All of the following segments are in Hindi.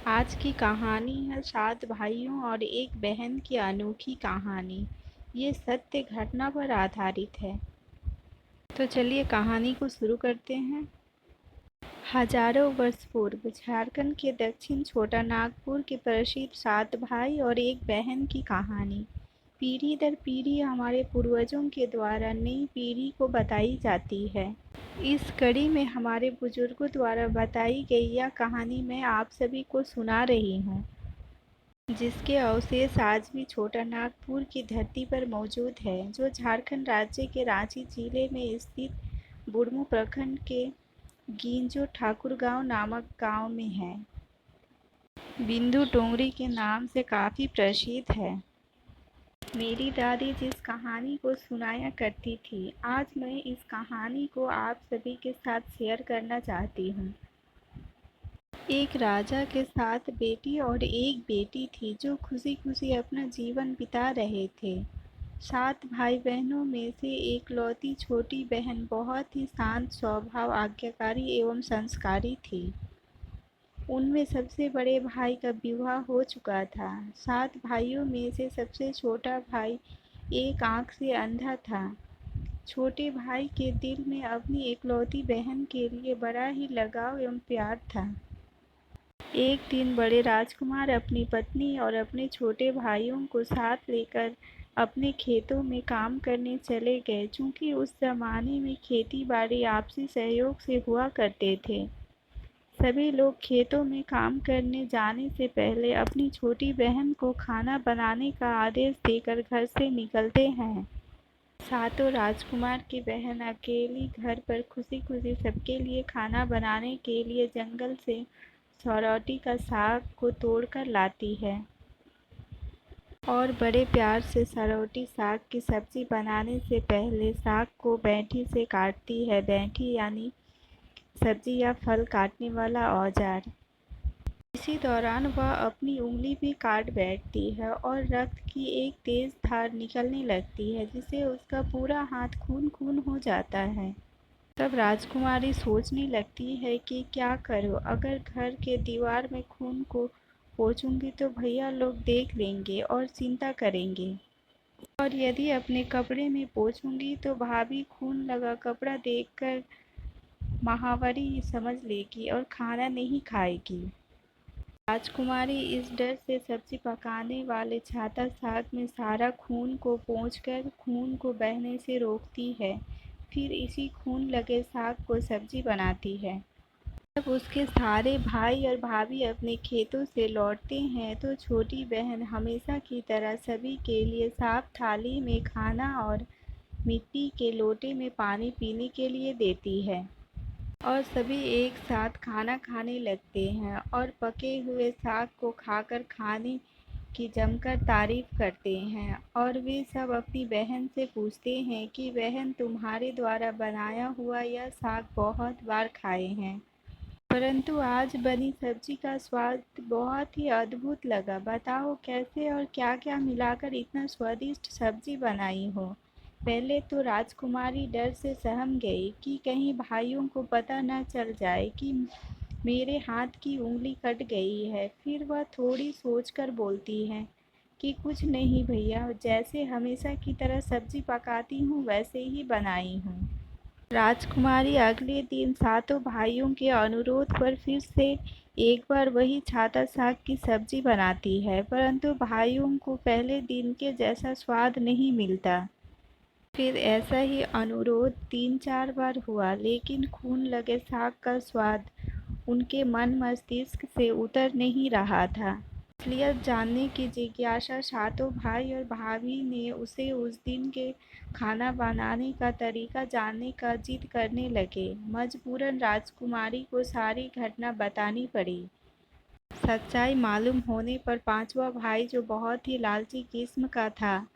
आज की कहानी है 7 भाइयों और एक बहन की अनोखी कहानी। ये सत्य घटना पर आधारित है। तो चलिए कहानी को शुरू करते हैं। हजारों वर्ष पूर्व झारखंड के दक्षिण छोटा नागपुर के प्रसिद्ध 7 भाई और एक बहन की कहानी पीढ़ी दर पीढ़ी हमारे पूर्वजों के द्वारा नई पीढ़ी को बताई जाती है। इस कड़ी में हमारे बुजुर्गों द्वारा बताई गई यह कहानी मैं आप सभी को सुना रही हूँ, जिसके अवशेष आज भी छोटा नागपुर की धरती पर मौजूद है, जो झारखंड राज्य के रांची जिले में स्थित बुढ़मू प्रखंड के गिंजो ठाकुरगांव नामक गांव में है। बिंदु टोंगरी के नाम से काफ़ी प्रसिद्ध है। मेरी दादी जिस कहानी को सुनाया करती थी, आज मैं इस कहानी को आप सभी के साथ शेयर करना चाहती हूँ। एक राजा के 7 बेटी और एक बेटी थी, जो खुशी खुशी अपना जीवन बिता रहे थे। 7 भाई बहनों में से एकलौती छोटी बहन बहुत ही शांत स्वभाव, आज्ञाकारी एवं संस्कारी थी। उनमें सबसे बड़े भाई का विवाह हो चुका था। 7 भाइयों में से सबसे छोटा भाई एक आंख से अंधा था। छोटे भाई के दिल में अपनी एकलौती बहन के लिए बड़ा ही लगाव एवं प्यार था। एक दिन बड़े राजकुमार अपनी पत्नी और अपने छोटे भाइयों को साथ लेकर अपने खेतों में काम करने चले गए। चूँकि उस ज़माने में खेती-बाड़ी आपसी सहयोग से हुआ करते थे, सभी लोग खेतों में काम करने जाने से पहले अपनी छोटी बहन को खाना बनाने का आदेश देकर घर से निकलते हैं। सातों राजकुमार की बहन अकेली घर पर खुशी-खुशी सबके लिए खाना बनाने के लिए जंगल से सौरौटी का साग को तोड़कर लाती है और बड़े प्यार से सौरौटी साग की सब्जी बनाने से पहले साग को बैंठी से काटती है। बैंठी यानी सब्जी या फल काटने वाला औजार। इसी दौरान वह अपनी उंगली भी काट बैठती है और रक्त की एक तेज धार निकलने लगती है, जिससे उसका पूरा हाथ खून-खून हो जाता है। तब राजकुमारी सोचने लगती है कि क्या करूं, अगर घर के दीवार में खून को पोंछूंगी तो भैया लोग देख लेंगे और चिंता करेंगे, और यदि अपने कपड़े में पोंछूंगी तो भाभी खून लगा कपड़ा देखकर महावरी समझ लेगी और खाना नहीं खाएगी। राजकुमारी इस डर से सब्जी पकाने वाले छाता साग में सारा खून को पोंछकर खून को बहने से रोकती है। फिर इसी खून लगे साग को सब्जी बनाती है। जब उसके सारे भाई और भाभी अपने खेतों से लौटते हैं तो छोटी बहन हमेशा की तरह सभी के लिए साफ थाली में खाना और मिट्टी के लोटे में पानी पीने के लिए देती है, और सभी एक साथ खाना खाने लगते हैं और पके हुए साग को खाकर खाने की जमकर तारीफ करते हैं। और वे सब अपनी बहन से पूछते हैं कि बहन, तुम्हारे द्वारा बनाया हुआ यह साग बहुत बार खाए हैं, परंतु आज बनी सब्जी का स्वाद बहुत ही अद्भुत लगा। बताओ कैसे और क्या-क्या मिलाकर इतना स्वादिष्ट सब्जी बनाई हो। पहले तो राजकुमारी डर से सहम गई कि कहीं भाइयों को पता न चल जाए कि मेरे हाथ की उंगली कट गई है। फिर वह थोड़ी सोचकर बोलती है कि कुछ नहीं भैया, जैसे हमेशा की तरह सब्जी पकाती हूँ वैसे ही बनाई हूँ। राजकुमारी अगले दिन सातों भाइयों के अनुरोध पर फिर से एक बार वही छाता साग की सब्जी बनाती है, परंतु भाइयों को पहले दिन के जैसा स्वाद नहीं मिलता। फिर ऐसा ही अनुरोध 3-4 बार हुआ, लेकिन खून लगे साग का स्वाद उनके मन मस्तिष्क से उतर नहीं रहा था। असलियत जानने की जिज्ञासा सातों भाई और भाभी ने उसे उस दिन के खाना बनाने का तरीका जानने का जिद करने लगे। मजबूरन राजकुमारी को सारी घटना बतानी पड़ी। सच्चाई मालूम होने पर पांचवा भाई, जो बहुत ही लालची किस्म का था,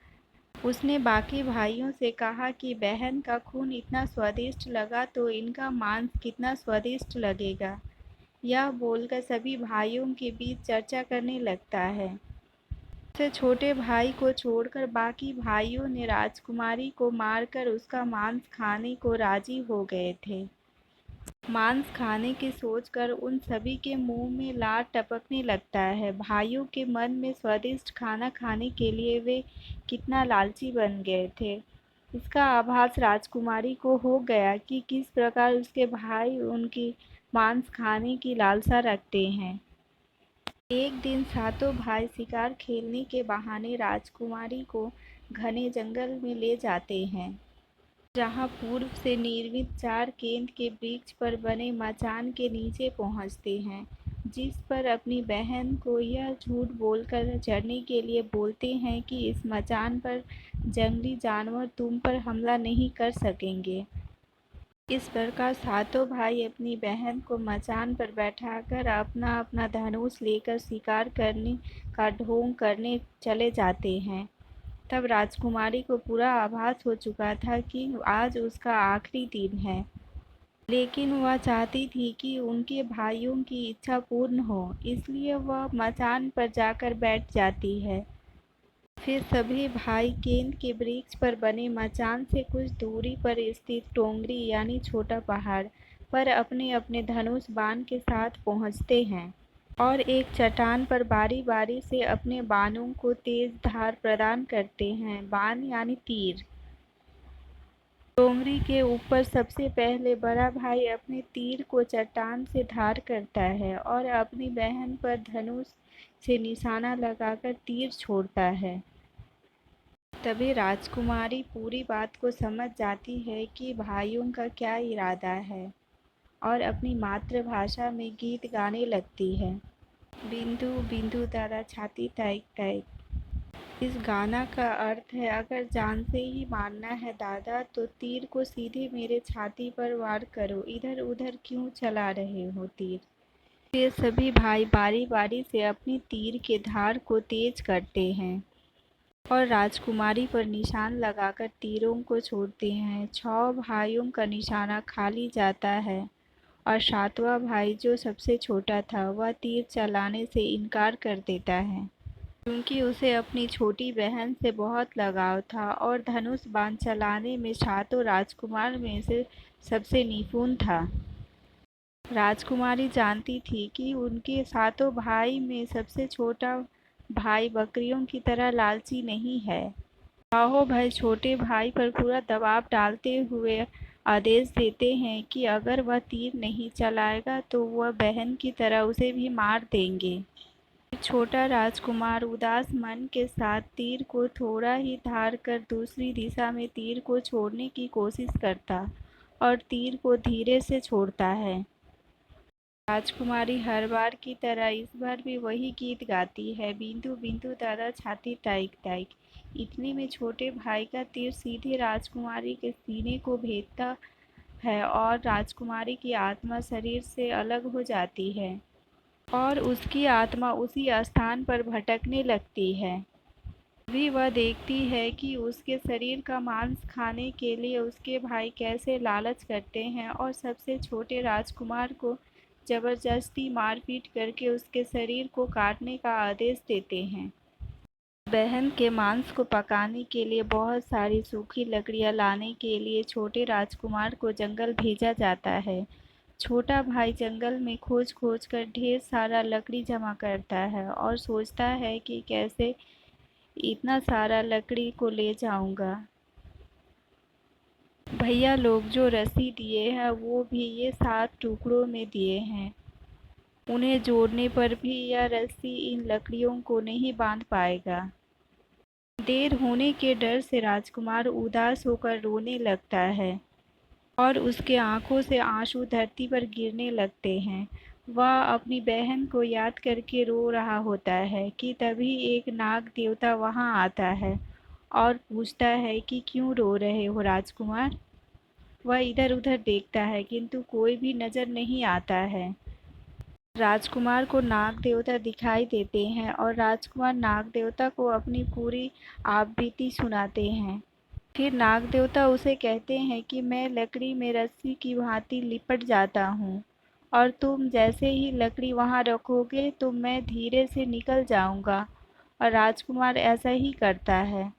उसने बाकी भाइयों से कहा कि बहन का खून इतना स्वादिष्ट लगा तो इनका मांस कितना स्वादिष्ट लगेगा। यह बोलकर सभी भाइयों के बीच चर्चा करने लगता है। सबसे छोटे भाई को छोड़कर बाकी भाइयों ने राजकुमारी को मारकर उसका मांस खाने को राजी हो गए थे। मांस खाने की सोचकर उन सभी के मुंह में लार टपकने लगता है। भाइयों के मन में स्वादिष्ट खाना खाने के लिए वे कितना लालची बन गए थे, इसका आभास राजकुमारी को हो गया कि किस प्रकार उसके भाई उनकी मांस खाने की लालसा रखते हैं। एक दिन सातों भाई शिकार खेलने के बहाने राजकुमारी को घने जंगल में ले जाते हैं, जहाँ पूर्व से निर्मित 4 केंद्र के वृक्ष पर बने मचान के नीचे पहुँचते हैं, जिस पर अपनी बहन को यह झूठ बोलकर चढ़ने के लिए बोलते हैं कि इस मचान पर जंगली जानवर तुम पर हमला नहीं कर सकेंगे। इस प्रकार सातों भाई अपनी बहन को मचान पर बैठाकर अपना अपना धनुष लेकर शिकार करने का ढोंग करने चले जाते हैं। तब राजकुमारी को पूरा आभास हो चुका था कि आज उसका आखिरी दिन है, लेकिन वह चाहती थी कि उनके भाइयों की इच्छा पूर्ण हो, इसलिए वह मचान पर जाकर बैठ जाती है। फिर सभी भाई केंद्र के वृक्ष पर बने मचान से कुछ दूरी पर स्थित टोंगरी यानी छोटा पहाड़ पर अपने अपने धनुष बाण के साथ पहुंचते हैं और एक चट्टान पर बारी बारी से अपने बाणों को तेज धार प्रदान करते हैं। बाण यानी तीर। टोंगरी के ऊपर सबसे पहले बड़ा भाई अपने तीर को चट्टान से धार करता है और अपनी बहन पर धनुष से निशाना लगाकर तीर छोड़ता है। तभी राजकुमारी पूरी बात को समझ जाती है कि भाइयों का क्या इरादा है और अपनी मातृभाषा में गीत गाने लगती है। बिंदु बिंदु दादा छाती तैक तैक। इस गाना का अर्थ है, अगर जान से ही मारना है दादा तो तीर को सीधे मेरे छाती पर वार करो, इधर उधर क्यों चला रहे हो तीर। फिर सभी भाई बारी बारी से अपनी तीर के धार को तेज करते हैं और राजकुमारी पर निशान लगाकर तीरों को छोड़ते हैं। 6 भाइयों का निशाना खाली जाता है और 7वां भाई, जो सबसे छोटा था, वह तीर चलाने से इनकार कर देता है, क्योंकि उसे अपनी छोटी बहन से बहुत लगाव था और धनुष बाण चलाने में सातों राजकुमार में से सबसे निपुण था। राजकुमारी जानती थी कि उनके सातों भाई में सबसे छोटा भाई बकरियों की तरह लालची नहीं है। राहो भाई छोटे भाई पर पूरा दबाव डालते हुए आदेश देते हैं कि अगर वह तीर नहीं चलाएगा तो वह बहन की तरह उसे भी मार देंगे। छोटा राजकुमार उदास मन के साथ तीर को थोड़ा ही धार कर दूसरी दिशा में तीर को छोड़ने की कोशिश करता और तीर को धीरे से छोड़ता है। राजकुमारी हर बार की तरह इस बार भी वही गीत गाती है, बिंदु बिंदु दादा छाती ताइक ताइक। इतने में छोटे भाई का तीर सीधे राजकुमारी के सीने को भेदता है और राजकुमारी की आत्मा शरीर से अलग हो जाती है और उसकी आत्मा उसी स्थान पर भटकने लगती है। तभी वह देखती है कि उसके शरीर का मांस खाने के लिए उसके भाई कैसे लालच करते हैं और सबसे छोटे राजकुमार को जबरदस्ती मारपीट करके उसके शरीर को काटने का आदेश देते हैं। बहन के मांस को पकाने के लिए बहुत सारी सूखी लकड़ियां लाने के लिए छोटे राजकुमार को जंगल भेजा जाता है। छोटा भाई जंगल में खोज खोज कर ढेर सारा लकड़ी जमा करता है और सोचता है कि कैसे इतना सारा लकड़ी को ले जाऊंगा। भैया लोग जो रस्सी दिए हैं वो भी ये 7 टुकड़ों में दिए हैं। उन्हें जोड़ने पर भी यह रस्सी इन लकड़ियों को नहीं बांध पाएगा। देर होने के डर से राजकुमार उदास होकर रोने लगता है और उसके आंखों से आंसू धरती पर गिरने लगते हैं। वह अपनी बहन को याद करके रो रहा होता है कि तभी एक नाग देवता वहां आता है और पूछता है कि क्यों रो रहे हो राजकुमार। वह इधर उधर देखता है किंतु कोई भी नजर नहीं आता है। राजकुमार को नाग देवता दिखाई देते हैं और राजकुमार नाग देवता को अपनी पूरी आपबीती सुनाते हैं। फिर नाग देवता उसे कहते हैं कि मैं लकड़ी में रस्सी की भांति लिपट जाता हूँ और तुम जैसे ही लकड़ी वहाँ रखोगे तो मैं धीरे से निकल जाऊँगा। और राजकुमार ऐसा ही करता है।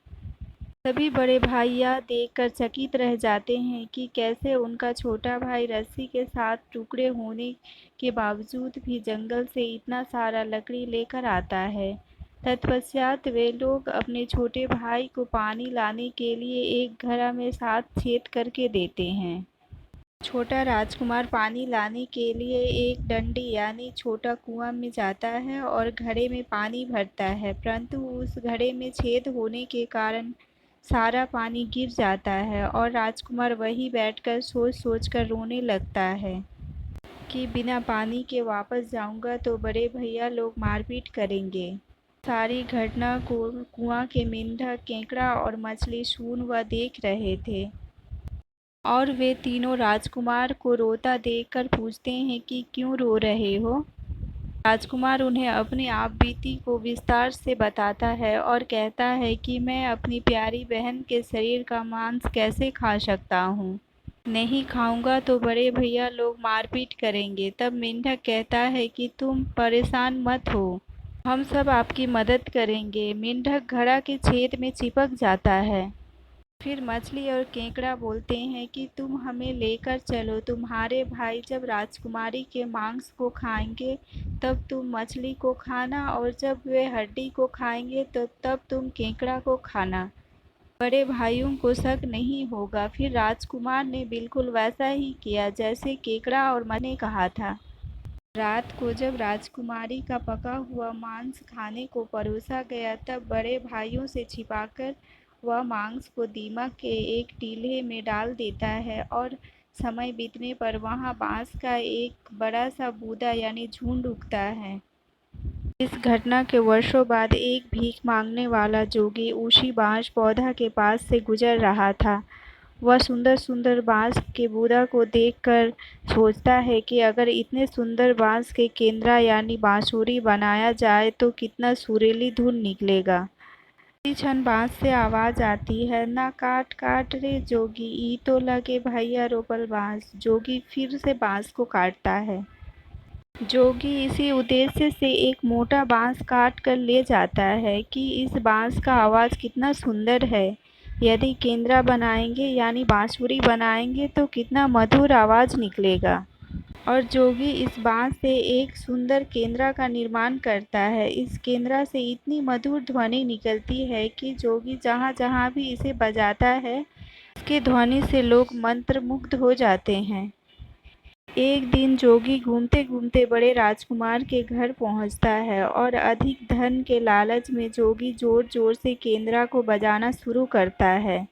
सभी बड़े भाई यह देखकर चकित रह जाते हैं कि कैसे उनका छोटा भाई रस्सी के साथ टुकड़े होने के बावजूद भी जंगल से इतना सारा लकड़ी लेकर आता है। तत्पश्चात वे लोग अपने छोटे भाई को पानी लाने के लिए एक घड़ा में 7 छेद करके देते हैं। छोटा राजकुमार पानी लाने के लिए एक डंडी यानी छोटा कुआं में जाता है और घड़े में पानी भरता है, परंतु उस घड़े में छेद होने के कारण सारा पानी गिर जाता है और राजकुमार वहीं बैठकर सोच-सोच कर रोने लगता है कि बिना पानी के वापस जाऊंगा तो बड़े भैया लोग मारपीट करेंगे। सारी घटना को कुआं के मेंढक, केकड़ा और मछली सुन व देख रहे थे और वे तीनों राजकुमार को रोता देखकर पूछते हैं कि क्यों रो रहे हो। राजकुमार उन्हें अपनी आप बीती को विस्तार से बताता है और कहता है कि मैं अपनी प्यारी बहन के शरीर का मांस कैसे खा सकता हूँ। नहीं खाऊंगा तो बड़े भैया लोग मारपीट करेंगे। तब मेंढक कहता है कि तुम परेशान मत हो, हम सब आपकी मदद करेंगे। मेंढक घड़ा के छेद में चिपक जाता है। फिर मछली और केकड़ा बोलते हैं कि तुम हमें लेकर चलो, तुम्हारे भाई जब राजकुमारी के मांस को खाएंगे तब तुम मछली को खाना और जब वे हड्डी को खाएंगे तो तब तुम केकड़ा को खाना। बड़े भाइयों को शक नहीं होगा। फिर राजकुमार ने बिल्कुल वैसा ही किया जैसे केकड़ा और मछली ने कहा था। रात को जब राजकुमारी का पका हुआ मांस खाने को परोसा गया तब बड़े भाइयों से छिपाकर वह मांस को दीमक के एक टीले में डाल देता है और समय बीतने पर वहां बांस का एक बड़ा सा बूदा यानी झुंड उगता है। इस घटना के वर्षों बाद एक भीख मांगने वाला जोगी उसी बांस पौधा के पास से गुजर रहा था। वह सुंदर-सुंदर बांस के बूदा को देखकर सोचता है कि अगर इतने सुंदर बांस के केंद्रा यानी बांसुरी बनाया जाए तो कितना सुरीली धुन निकलेगा। उसी क्षण बांस से आवाज आती है, ना काट काट रे जोगी, ई तो लगे भैया रोपल बांस। जोगी फिर से बांस को काटता है। जोगी इसी उद्देश्य से एक मोटा बांस काट कर ले जाता है कि इस बांस का आवाज कितना सुंदर है। यदि केंद्रा बनाएंगे यानी बांसुरी बनाएंगे तो कितना मधुर आवाज निकलेगा। और जोगी इस बांस से एक सुंदर केंद्रा का निर्माण करता है। इस केंद्रा से इतनी मधुर ध्वनि निकलती है कि जोगी जहाँ जहाँ भी इसे बजाता है इसके ध्वनि से लोग मंत्रमुग्ध हो जाते हैं। एक दिन जोगी घूमते घूमते बड़े राजकुमार के घर पहुंचता है और अधिक धन के लालच में जोगी जोर जोर से केंद्रा को बजाना शुरू करता है।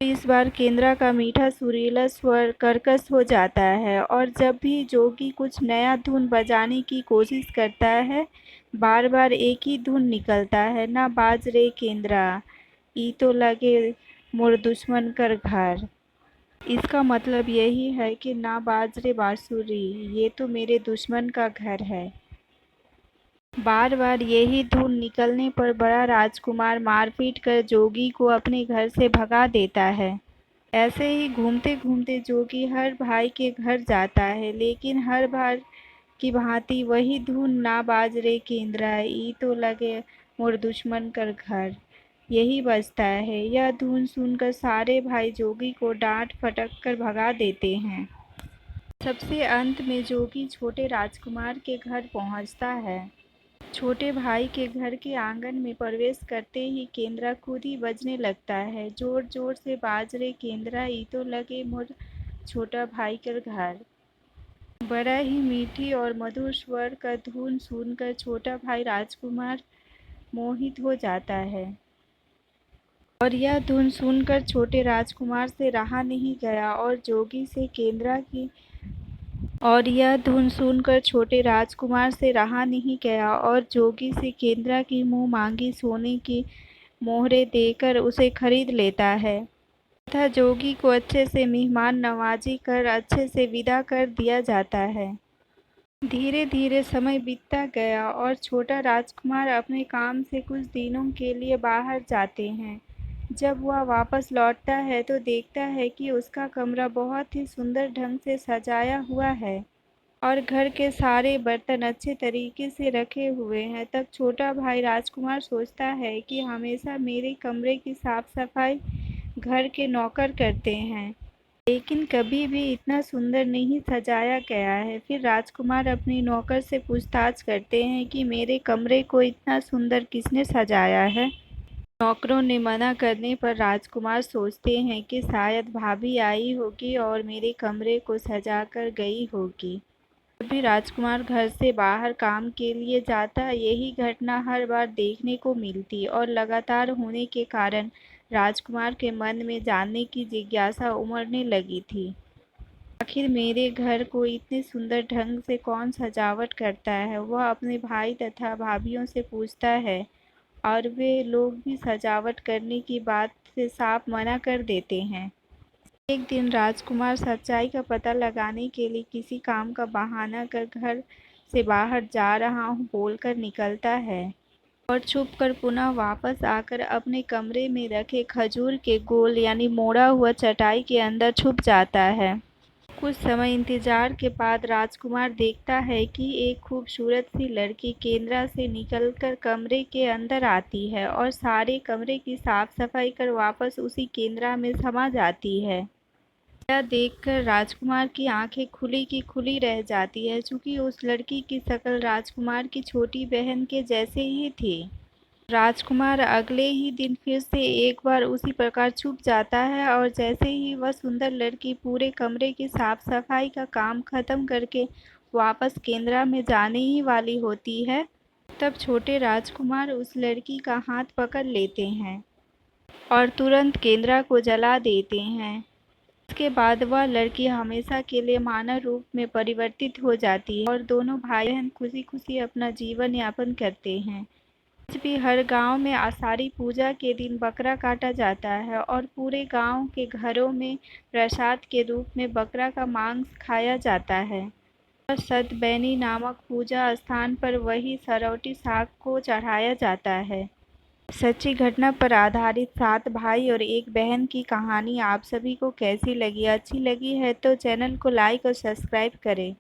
इस बार केंद्रा का मीठा सुरीला स्वर कर्कश हो जाता है और जब भी जोगी कुछ नया धुन बजाने की कोशिश करता है बार बार एक ही धुन निकलता है, ना बाज रे केंद्रा, ई तो लगे मोर दुश्मन कर घर। इसका मतलब यही है कि ना बाज रे बांसुरी, ये तो मेरे दुश्मन का घर है। बार बार यही धुन निकलने पर बड़ा राजकुमार मारपीट कर जोगी को अपने घर से भगा देता है। ऐसे ही घूमते घूमते जोगी हर भाई के घर जाता है, लेकिन हर बार की भांति वही धुन, ना बाज रे केंद्रा, ई तो लगे मोर दुश्मन कर घर, यही बजता है। यह धुन सुनकर सारे भाई जोगी को डांट फटक कर भगा देते हैं। सबसे अंत में जोगी छोटे राजकुमार के घर पहुंचता है। छोटे भाई के घर के आंगन में प्रवेश करते ही केंद्रा खुद ही बजने लगता है, जोर जोर से बाज रे केंद्रा, ई तो लगे मोर छोटा भाई कर घर। बड़ा ही मीठी और मधुर स्वर का धुन सुनकर छोटा भाई राजकुमार मोहित हो जाता है और यह धुन सुनकर छोटे राजकुमार से रहा नहीं गया और जोगी से केंद्रा की और यह धुन सुनकर छोटे राजकुमार से रहा नहीं गया और जोगी से केंद्रा की मुंह मांगी सोने की मोहरें देकर उसे खरीद लेता है तथा जोगी को अच्छे से मेहमान नवाजी कर अच्छे से विदा कर दिया जाता है। धीरे धीरे समय बीतता गया और छोटा राजकुमार अपने काम से कुछ दिनों के लिए बाहर जाते हैं। जब वह वापस लौटता है तो देखता है कि उसका कमरा बहुत ही सुंदर ढंग से सजाया हुआ है और घर के सारे बर्तन अच्छे तरीके से रखे हुए हैं। तब छोटा भाई राजकुमार सोचता है कि हमेशा मेरे कमरे की साफ सफाई घर के नौकर करते हैं, लेकिन कभी भी इतना सुंदर नहीं सजाया गया है। फिर राजकुमार अपने नौकर से पूछताछ करते हैं कि मेरे कमरे को इतना सुंदर किसने सजाया है। नौकरों ने मना करने पर राजकुमार सोचते हैं कि शायद भाभी आई होगी और मेरे कमरे को सजाकर गई होगी। जब भी राजकुमार घर से बाहर काम के लिए जाता, यही घटना हर बार देखने को मिलती और लगातार होने के कारण राजकुमार के मन में जानने की जिज्ञासा उमड़ने लगी थी। आखिर मेरे घर को इतने सुंदर ढंग से कौन सजावट करता है? वह अपने भाई तथा भाभियों से पूछता है और वे लोग भी सजावट करने की बात से साफ मना कर देते हैं। एक दिन राजकुमार सच्चाई का पता लगाने के लिए किसी काम का बहाना कर घर से बाहर जा रहा हूँ बोलकर निकलता है और छुपकर पुनः वापस आकर अपने कमरे में रखे खजूर के गोल यानी मोड़ा हुआ चटाई के अंदर छुप जाता है। कुछ समय इंतजार के बाद राजकुमार देखता है कि एक खूबसूरत सी लड़की केंद्रा से निकलकर कमरे के अंदर आती है और सारे कमरे की साफ सफाई कर वापस उसी केंद्रा में समा जाती है। यह देखकर राजकुमार की आंखें खुली की खुली रह जाती है, चूँकि उस लड़की की शक्ल राजकुमार की छोटी बहन के जैसे ही थी। राजकुमार अगले ही दिन फिर से एक बार उसी प्रकार छुप जाता है और जैसे ही वह सुंदर लड़की पूरे कमरे की साफ सफाई का काम खत्म करके वापस केंद्रा में जाने ही वाली होती है, तब छोटे राजकुमार उस लड़की का हाथ पकड़ लेते हैं और तुरंत केंद्रा को जला देते हैं। इसके बाद वह लड़की हमेशा के लिए मानव रूप में परिवर्तित हो जाती है और दोनों भाई बहन खुशी खुशी अपना जीवन यापन करते हैं। आज भी हर गांव में आषाढ़ी पूजा के दिन बकरा काटा जाता है और पूरे गांव के घरों में प्रसाद के रूप में बकरा का मांस खाया जाता है और सतबैनी नामक पूजा स्थान पर वही सरौटी साग को चढ़ाया जाता है। सच्ची घटना पर आधारित 7 भाई और 1 बहन की कहानी आप सभी को कैसी लगी? अच्छी लगी है तो चैनल को लाइक और सब्सक्राइब करें।